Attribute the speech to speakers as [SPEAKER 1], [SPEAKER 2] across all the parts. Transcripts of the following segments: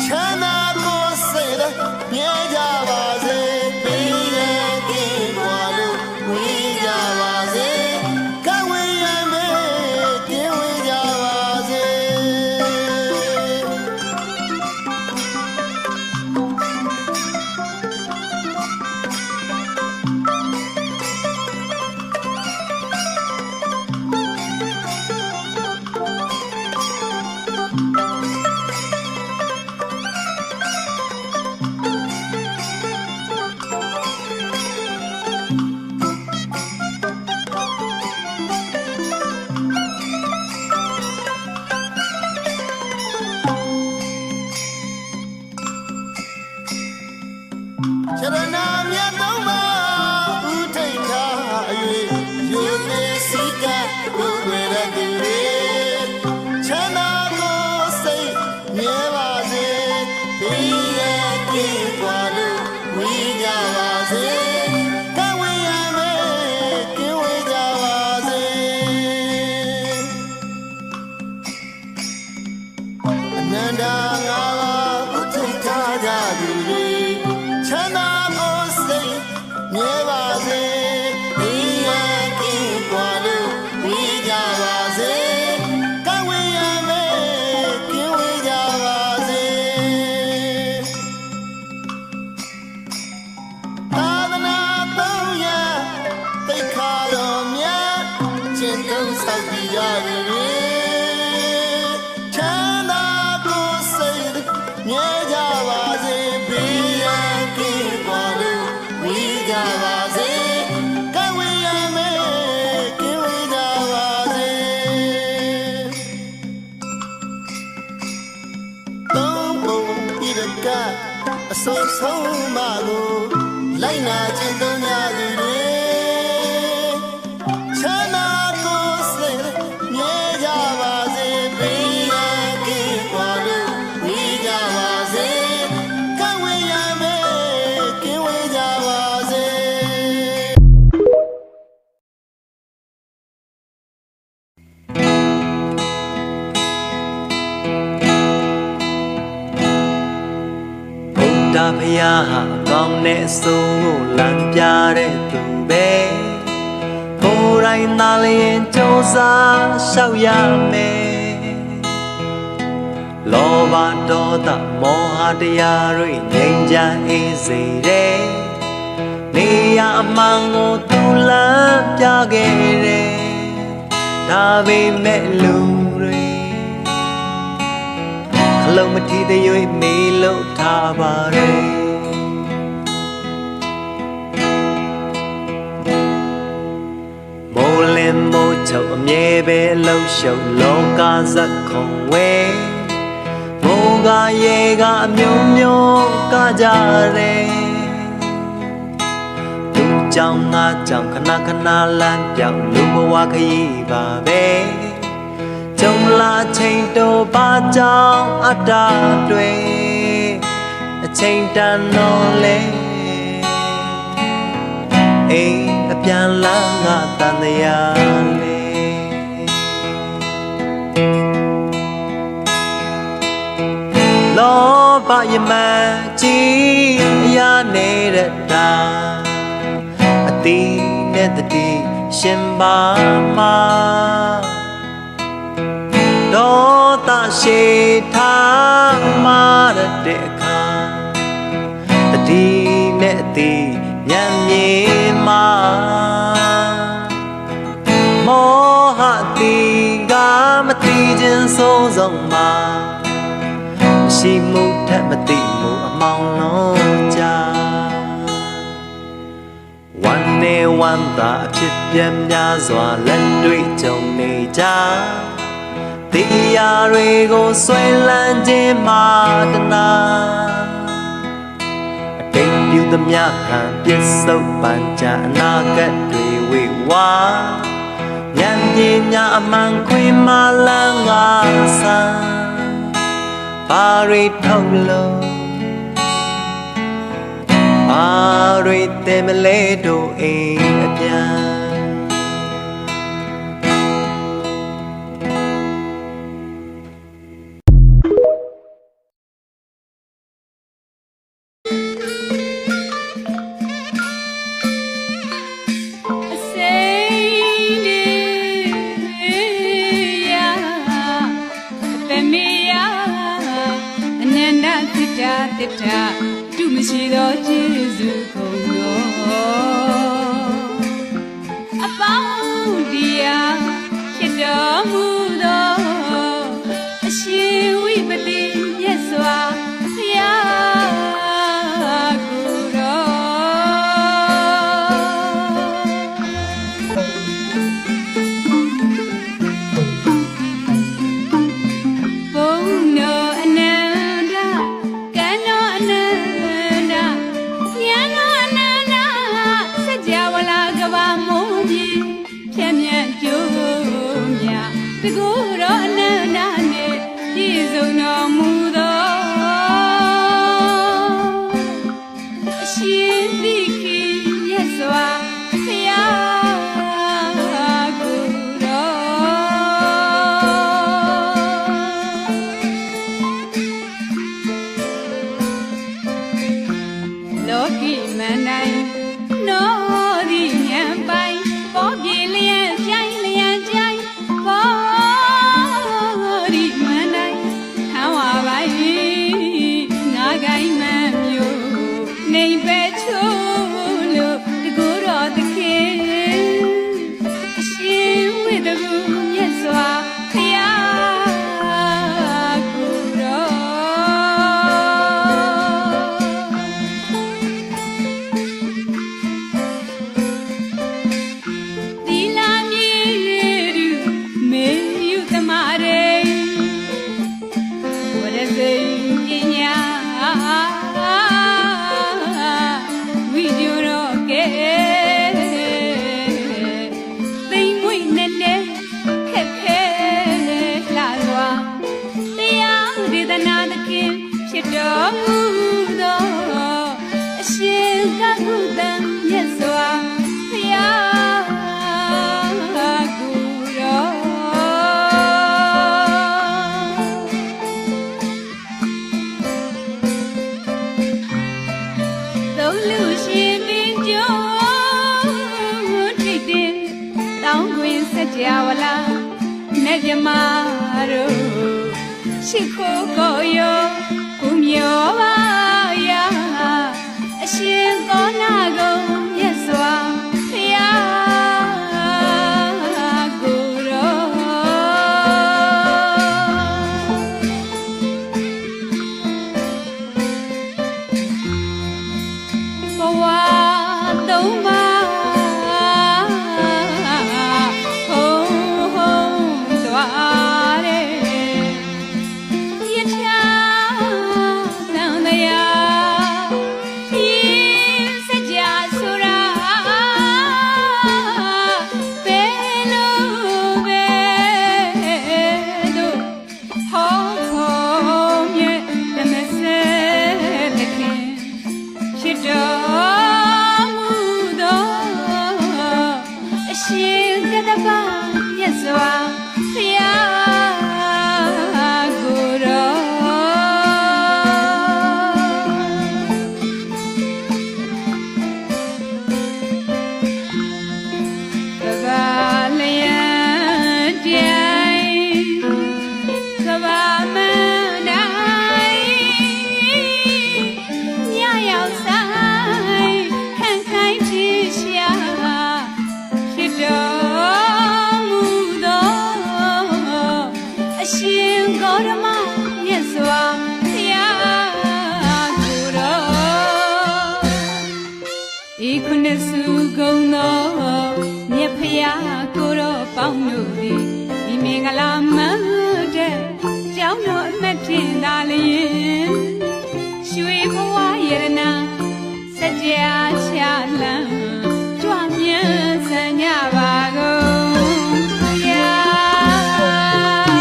[SPEAKER 1] ချ ကအဆုံးဆုံးမကိုလိုက်နာခြင်းသုံးရသူတွေချမ်းသာကိုယ်စိတ်မြဲကြပါစေဘေးရန်ကင်းကွာလို့ဝေးကြပါစေကံဝေးရမယ်ကင်းဝေးကြပါစေ
[SPEAKER 2] ဒါဖယားဟာကောင်းတဲ့အဆုံးကိုလမ်းပြတဲ့သူပဲကိုယ်တိုင်သာလျင်ကြိုးစားရှောက်ရမယ်လောဘဒေါသမောဟတရားတွေငြိမ်းချမ်းအေးစေတဲ့နေရအမှန်ကိုသူလမ်းပြခဲ့တယ်ဒါပေမဲ့လူတွေခလုံးမထီးတဲ့ရွေးမေးလို့ထားပါရဲ့မိုးလင်းမိုးချုပ်အမြဲပဲလှုပ်ရှုပ်လောကဇက်ခုံဝဲမိုးကရေကအမျိုးမျိုးကကြတယ်သူကြောင့်ငါကြောင့်ခဏခဏလမ်းပြောင်းလူဘဝခရီးပါပဲကြုံလာချိန်တော့ပါကြောင့်အတ္တတွေအချိန်တန်တော့လေအိမ်အပြန်လာငါတန်တရားလေလောဘရမကြီးအရာနေတဲ့တာအတိနဲ့တတိရှင်ပါမှာဒေါသရှိထားမှာတဲ့အခါတတိနဲ့အတိညံမြေမှာမောဟတိကမတိခြင်းစိုးဆုံးမှာမရှိမှုထက်မတိမှုအမောင်လုံးကြวันနေวันသာအဖြစ်ပြင်းများစွာလက်တွေ့ကြုံနေကြတရားတွေကိုဆွဲလန်းခြင်းမာတနာအတိတ်ပြုသမျှခံပြစ္ဆုတ်ပန်ကြအနာဂတ်တွေဝေဝါဉာဏ်ပညာအမှန်ခွင်မာလန်းငါဆန်းဘာတွေထုတ်လို့ဘာတွေတင်မလဲတို့အိမ်အပြန်
[SPEAKER 3] တူမရှိတော့ကျေးဇူးကုန်တော်အပေါင်းတရားဖြစ်တော်မူသောအရှင်ဝိပတိမြတ်စွာဘုရားကိုယ်တော်ဘုန်းတော်အနန္တကံတော်အနန္တဉာဏ်တော်အနန္တစัจ java လာကဘာမုံကြီးဖြတ်မြတ်ကြိုးမြတကူတော်အနန္တနဲ့ပြည့်စုံတော်မူသောအရှင်သီခိမြတ်စွာဘုရားကိုယ်တော်လောကီမန္တိုင်နောဒီဉာဏ်ပိုင်ပေါ်ပြေလျက်ပြိုင်လျက်ကြိုင်ပေါ်ဒီမန္တိုင်ဟံဝါပိုင်ငါကိုင်းမမျိုးနေပဲချိုးလို့တကူတော်သခင်အရှင်ဝိတကူမြတ်စွာဘုရားကိုယ်တော်သီလမြေရုမေယုသမာရေဝရစိပညာ ဝီဂျူရောကဲသိမ်မွေ့နဲ့နဲ့ခက်ခဲလာစွာတရားဒေသနာသခင်ဖြစ်တော်မူသောအရှင်ကကုသံမြတ်စွာဘုရားကိုရောသုံးလူရှင်ပင်ကျိုးထိတ်တဲ့တောင်းခွင်စကြဝဠာနဲ့မြမတို့ရှိခိုးကိုရောကိုမျောပါရာအရှင်ကောနာကုန်မြတ်စွာဘုရားကိုရောဘဝသုံးပါဟုံသွားတဲ့ယထာသံသရာဤစကြဆိုရာဘယ်လိုပဲတို့ဟောခေါ်မြဲဓမ္မစသခင်ဖြစ်တော်မူသောအရှင်ကတ္တပမြတ်စွာဘုရားကိုရောကဘာလျံတိုင်ကဘာမန်တိုင်းညရောက်ဆိုင်ခံခိုင်းချစ်ရှာဖြစ်တော်မူသောအရှင်ဂေါရမမြတ်စွာဘုရားကိုရောဤခုနှစ်စုကုန်သောမြတ်ဖရာကိုရောပေါင်းတို့သည်ဒီမင်္ဂလာမတ်တဲ့ကျောင်းတော်အမတ်ဖြင့်သာလျင်ရွှေဘဝရတနာစကြချလံကြွမြန်းစံကြပါကုန်ဘုရား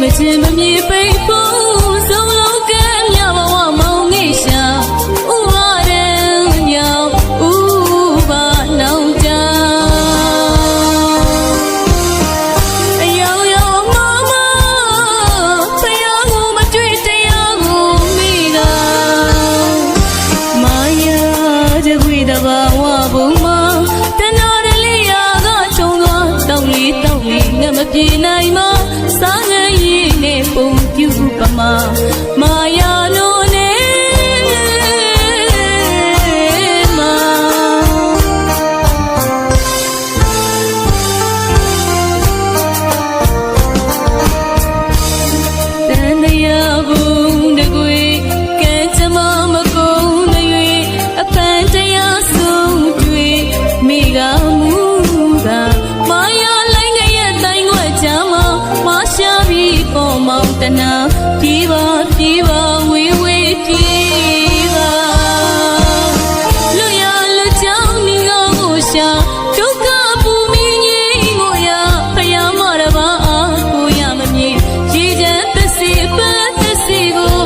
[SPEAKER 4] မချင်မမြေပိတ်ဖို့ဆုံးလုံးကမ်းမြဘဝမောင်ငိရှာဥပါဒံညောင်ဥပါနောင်ကြအယောင်ယောင်မမဖယားကိုမတွေ့တရားကိုမိကမာယာတကွေတဘာဝဘုံမှာတနာရလေးရာကချုံသွားတောက်လေးငါမပြေနိုင်မစားငယ်ရည်နဲ့ပုံပြူပမာမာယာနိုနဲ့မာတန်တရားဘုံတကွေကဲချမမကုန်းတွေအပန်းတရားဆုံးတွေ့မိကမူကမာယာလိုက်ငရဲ့တိုင်းွက်ချမမရှာပြီးပေါ်မောင်တနာပြေးပါဝေးဝေးပြေးပါလူရလူကြောင့်နေကိုရှာဒုက္ခပူမီငိမ့်ကိုရဖယားမရပါအားကိုရမမြင်ရည်ချမ်းသစီပန်းသစီကို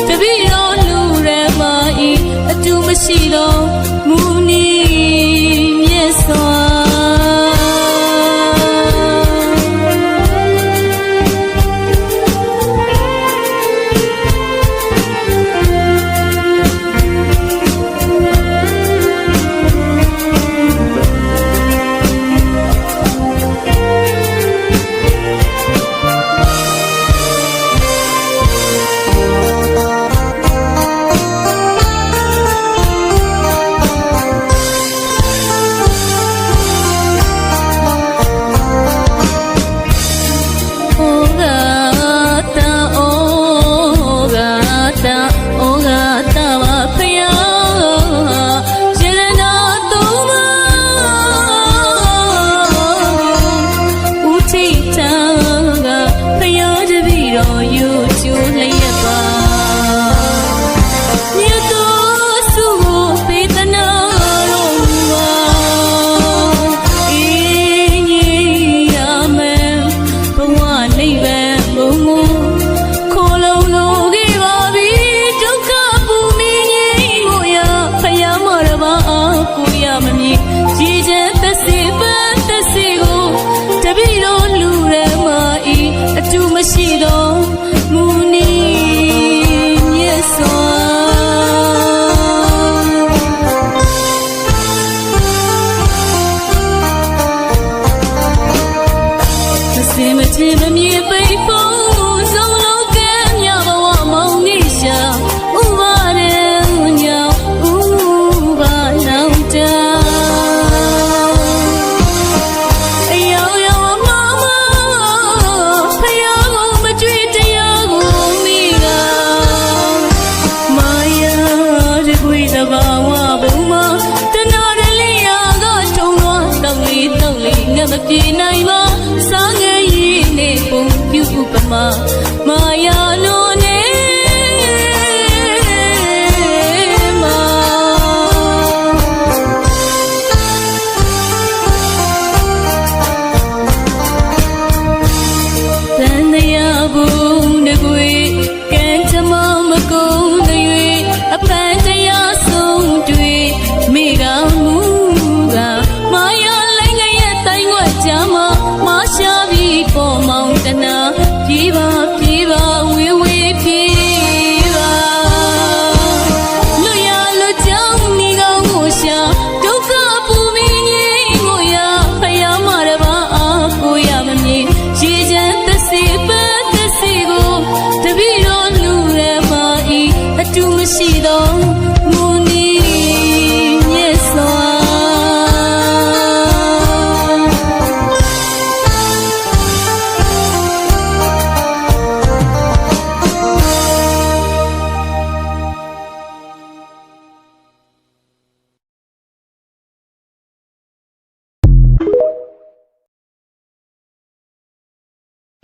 [SPEAKER 4] တပည့်တော်လူရမဤအတူမရှိတော့မူနီမြတ်စွာမရှိတော့မူနီမြတ်စွာမစင်မချင်မမြေပိတ်ဖို့ဆုံးလုံးကမ်းမြဘဝမောင်ငိရှာဥပါဒံညောင်ဥပါနောင်တမပြေနိုင်ပါစားငယ်ရည်နဲ့ပုံပြူပမာမာယာနိုနဲ့မာတန်တရားဘုံတကွေကံချမမကုန်းတွေအပန်းတရားဆုံးတွေ့မိကမူကမာယာကြမမရှာပြီးပေါ်မောင်တနာပြေးပါဝေးဝေးပြေးပါလူရလူကြောင့်နေကောင်းကိုရှာဒုက္ခပူမီငိမ့်ကိုရဖယားမရပါအားကိုရမမြင်ရေချမ်းသစီပန်းသစီကိုတပည့်တော်လူရမဤအတူမရှိတော့မူနီမြတ်စွာ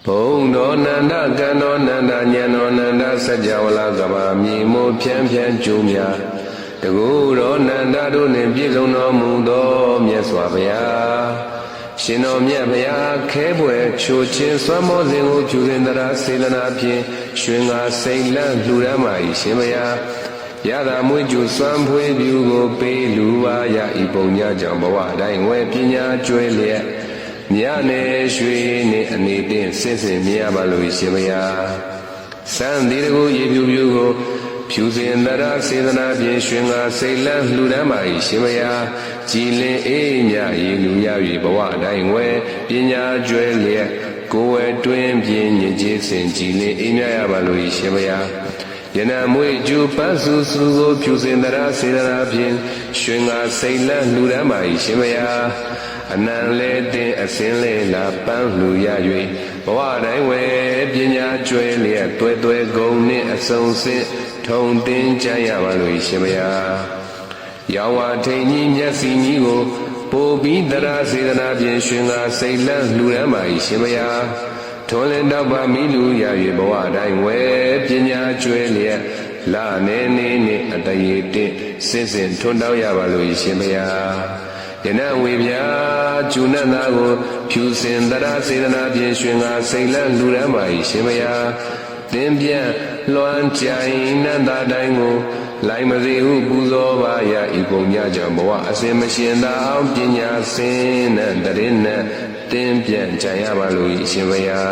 [SPEAKER 5] ဘုံတော်နန္ဒကံတော်နန္ဒဉာဏ်တော်နန္ဒစัจ java လာကဘာမြေမို့ဖြန်းဖြန်းကျိုးများတကူတော်နန္ဒတို့နှင့်ပြည့်စုံတော်မူသောမြတ်စွာဘုရား ရှင်တော်မြတ်ဗျာခဲပွဲချိုချင်းစွမ်းမောစဉ်ကိုဖြူစင်တရာစေတနာဖြင့်ရွှင်ငါစိတ်လန့်လှူဒန်းပါ၏ရှင်ဗျာရတာမွေးကျူစွမ်းဖွေးပြူကိုပေးလူပါရဤပုံညာကြောင့်ဘဝတိုင်းဝဲပညာကျွဲလျက်မြနဲ့ရွှေနဲ့အနေတင်စင်စင်မြင်ရပါလို့ရှင်ဗျာစံဒီတကူရေပြူပြူကိုဖြူစင်တရာစေတနာဖြင့်ရွှင်ငါစိတ်လန့်လှူဒန်းပါ၏ရှင်ဗျာကြည်လင်အေးမြရေလူရ၍ဘဝတိုင်းဝဲပညာကျွဲလျက်ကိုယ်ဝဲတွင်ပြင်းညစ်ကြေးစင်ကြည်လင်အေးမြရပါလို့ရှင်ဗျာယနမွေကျူပန်းစုစုကိုဖြူစင်တရာစေတနာဖြင့်ရွှင်ငါစိတ်လန့်လှူဒန်းပါ၏ရှင်ဗျာအနံလဲတင်အစင်းလဲလာပန်းလှူရ၍ဘဝတိုင်းဝဲပညာကျွဲလျက်တွဲတွဲကုန်နှင့်အစုံစစ်ထုံတင်ကြရပါလို့ရှင်ဗျာရောင်ဝထိန်ကြီးမျက်စီကြီးကိုပို့ပြီးတရာစေတနာဖြင့်ရွှင်ငါစိတ်လန့်လှူဒန်းပါ၏ရှင်ဗျာထွန်းလင်းတော့ပါမိလူရ၍ဘဝတိုင်းဝဲပညာကျွဲလျက်လာနေနေနဲ့အတရေတင့်စင်စင်ထွန်းတောင်းရပါလို့ရှင်ဗျာယနဝေဗျာကျူနတ်သားကိုဖြူစင်တရာစေတနာဖြင့်ရွှင်ငါစိတ်လန့်လှူဒန်းပါ၏ရှင်ဗျာတင်ပြန့်လွှမ်းကြိုင်နတ်သားတိုင်းကိုလိုက်မစေဟုပူဇော်ပါရဤပုံညကြောင့်ဘဝအစဉ်မရှင်သာအောင်ပညာစင်နဲ့တရင်နဲ့တင်ပြန့်ကြံရပါလို့ရှင်ဗျာ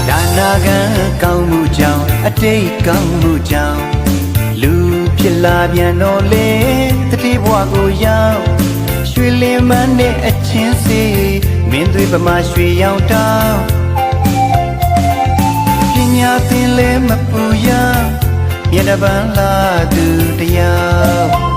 [SPEAKER 2] ဒါနာကံကောင်းမှုကြောင့်အတိတ်ကောင်းမှုကြောင့်လူဖြစ်လာပြန်တော့လေတတိဘဝကိုရောက်ရွှေလင်းမန်းနဲ့အချင်းစီမင်းတွေပမာရွှေရောင်တောင်းပညာသင်လဲမပူရမြတ်တပန်းလာသူတရား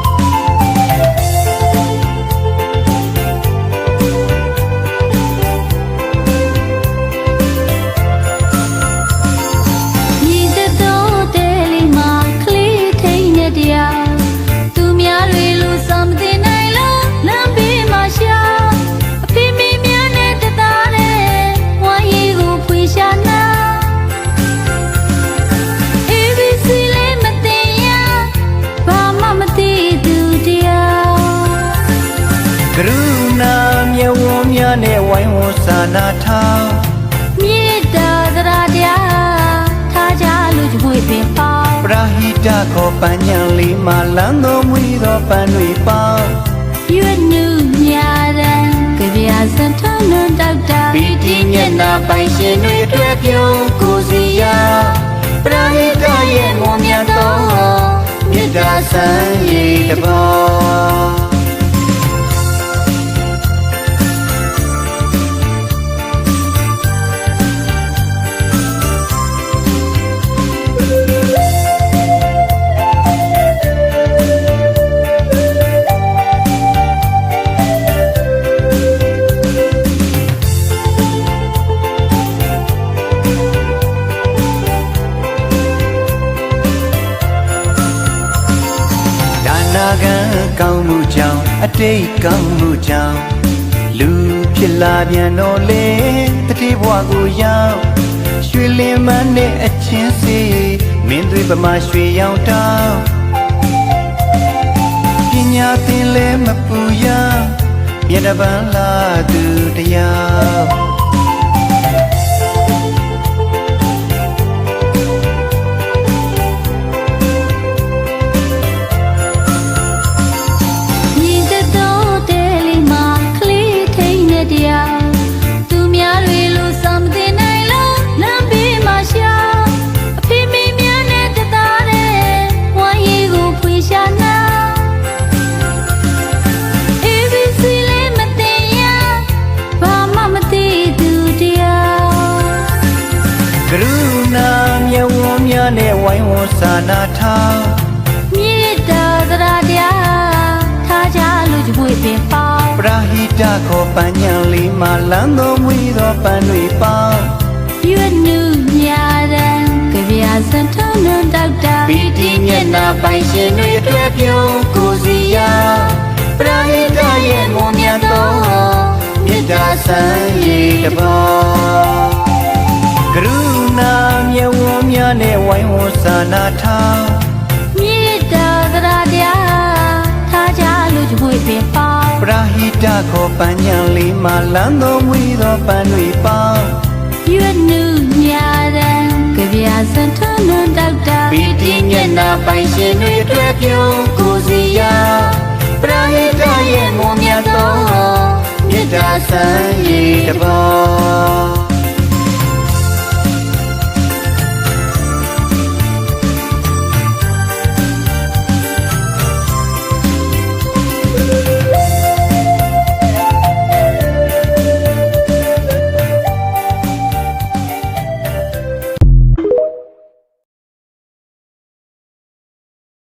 [SPEAKER 2] ကရုဏာမြတ်ဝန်းများနဲ့ဝိုင်းဝန်းစာနာထောင်း
[SPEAKER 4] မေတ္တာသရတရားထားကြလို့ကြွေးပင်ပေါင်း
[SPEAKER 2] ပရာဟိတခေါ်ပန်းညံလေးမှာလမ်းတော်မူသောပန်းတွေပေါင်း
[SPEAKER 4] ရွတ်နုညာရန်ကြပြစံထနန္တောက်တာ
[SPEAKER 2] ပီတိမျက်နာပိုင်ရှင်တွေတွေ့ပြုံးကိုစီယာပရာဟိတရဲ့မွန်မြတ်သောမေတ္တာဆံရည်တပါကောင်းမှုကြောင့်အတိတ်ကောင်းမှုကြောင့်လူဖြစ်လာပြန်တော့လေတတိဘဝကိုရောက်ရွှေလင်းမန်းနဲ့အချင်းစီမင်းတွေပမာရွှေရောင်တောင်းပညာသင်လဲမပူရမြတ်တပန်းလာသူတရားကရုဏာမြတ်ဝန်းများနဲ့ဝိုင်းဝန်းစာနာထောင်း
[SPEAKER 4] မေတ္တာသရတရားထားကြလို့ကြွေးပင်ပေါင်း
[SPEAKER 2] ပရာဟိတခေါ်ပန်းညံလေးမှာလမ်းတော်မူသောပန်းတွေပေါင်း
[SPEAKER 4] ရွတ်နုညာရန်ကြပြစံထနန္တောက်တာ
[SPEAKER 2] ပီတိမျက်နာပိုင်ရှင်တွေတွေ့ပြုံးကိုစီယာပရာဟိတရဲ့မွန်မြတ်သောမေတ္တာဆံရည်တပါကရုဏာမြတ်ဝန်းများနဲ့ဝိုင်းဝန်းစာနာထောင်း
[SPEAKER 4] မေတ္တာသရတ
[SPEAKER 2] ဟိတခေါ်ပညာလေးမှာလမ်းတော်မူသောပန်းတွေပေါင်း
[SPEAKER 4] ရွတ်နုညာရန်ကြပြစံထနဒေါက်တာ
[SPEAKER 2] ပီတိမျက်နာပိုင်ရှင်တွေအတွက်ပြုံးကိုစီယာပရိဟိတရဲ့မွန်မြတ်သောမေတ္တာဆံရည်တဘော